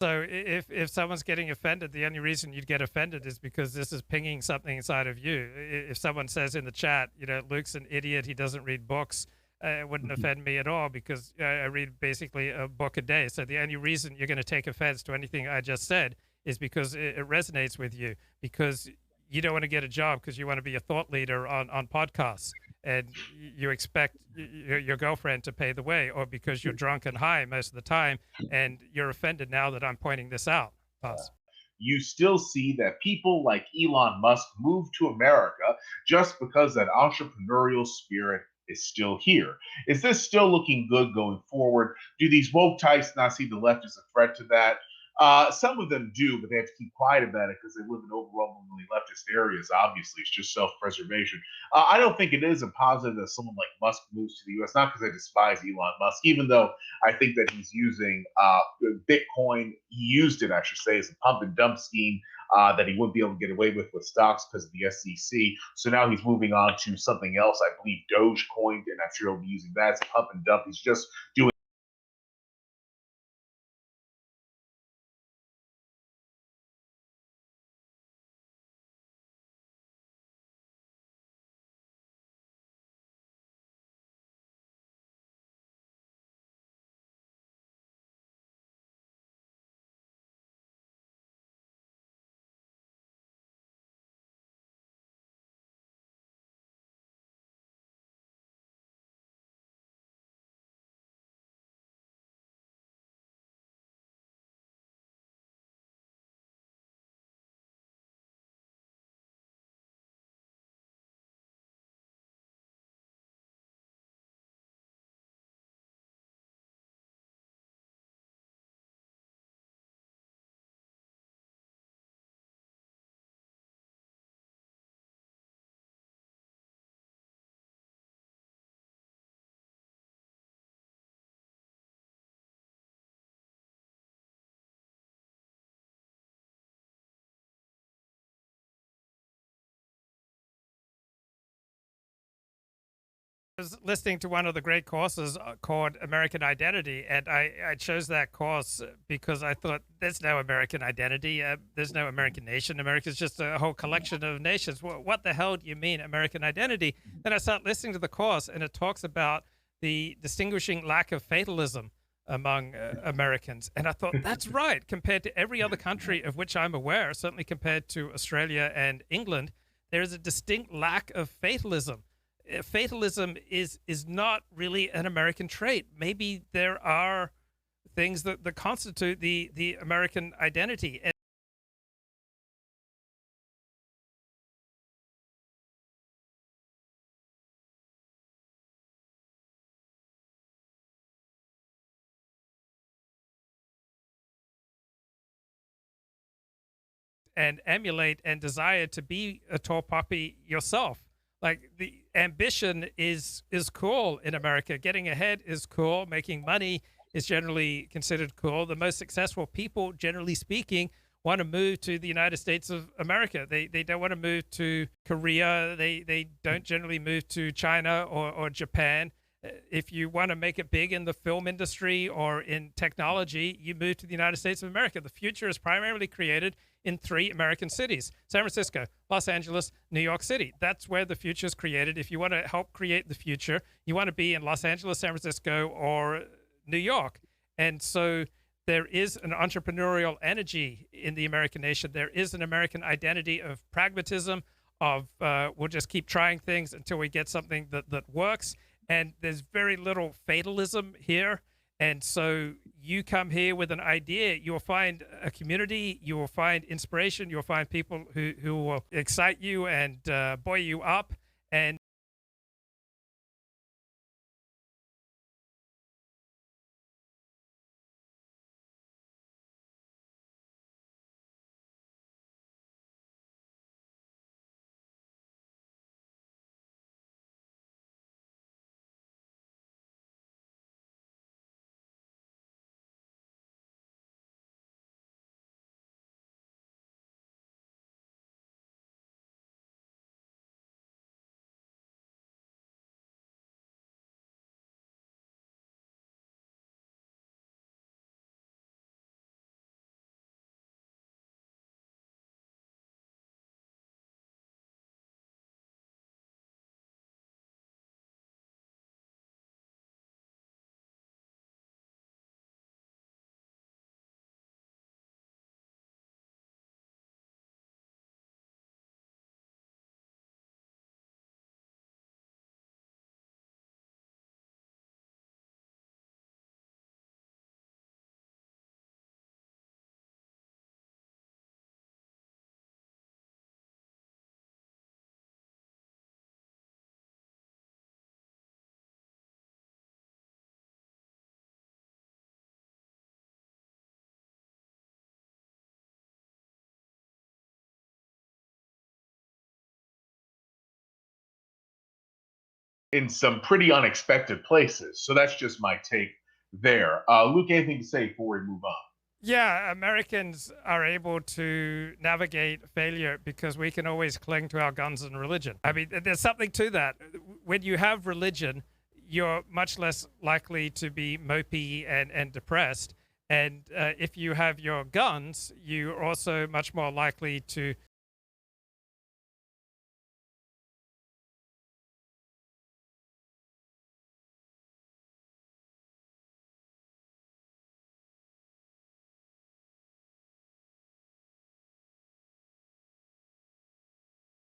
So if someone's getting offended, the only reason you'd get offended is because this is pinging something inside of you. If someone says in the chat, Luke's an idiot, he doesn't read books, it wouldn't Mhm. offend me at all because I read basically a book a day. So the only reason you're going to take offense to anything I just said is because it resonates with you, because you don't want to get a job because you want to be a thought leader on podcasts, and you expect your girlfriend to pay the way, or because you're drunk and high most of the time and you're offended now that I'm pointing this out. Thus, You still see that people like Elon Musk move to America just because that entrepreneurial spirit is still here. Is this still looking good going forward? Do these woke types not see the left as a threat to that? Some of them do, but they have to keep quiet about it because they live in overwhelmingly leftist areas. Obviously, it's just self-preservation. I don't think it is a positive that someone like Musk moves to the U.S. Not because I despise Elon Musk, even though I think that he's using Bitcoin. He used it, I should say, as a pump and dump scheme that he wouldn't be able to get away with stocks because of the SEC. So now he's moving on to something else. I believe Dogecoin, and I'm sure he'll be using that as a pump and dump. He's just doing I was listening to one of the great courses called American Identity, and I chose that course because I thought there's no American identity, there's no American nation. America's just a whole collection of nations. What the hell do you mean American identity? Then I start listening to the course, and it talks about the distinguishing lack of fatalism among Americans. And I thought, that's right, compared to every other country of which I'm aware, certainly compared to Australia and England, there is a distinct lack of fatalism. Fatalism is not really an American trait. Maybe there are things that constitute the American identity. And emulate and desire to be a tall poppy yourself. Like, the ambition is cool in America. Getting ahead is cool. Making money is generally considered cool. The most successful people, generally speaking, want to move to the United States of America. They don't want to move to Korea. They don't generally move to China or Japan. If you want to make it big in the film industry or in technology, you move to the United States of America. The future is primarily created in three American cities: San Francisco, Los Angeles, New York City. That's where the future is created. If you want to help create the future, you want to be in Los Angeles, San Francisco, or New York. And so there is an entrepreneurial energy in the American nation. There is an American identity of pragmatism, of we'll just keep trying things until we get something that works. And there's very little fatalism here. And so you come here with an idea, you will find a community, you will find inspiration, you'll find people who will excite you and buoy you up. And in some pretty unexpected places. So that's just my take there. Luke, anything to say before we move on? Yeah, Americans are able to navigate failure because we can always cling to our guns and religion. I mean, there's something to that. When you have religion, you're much less likely to be mopey and depressed. And if you have your guns, you're also much more likely to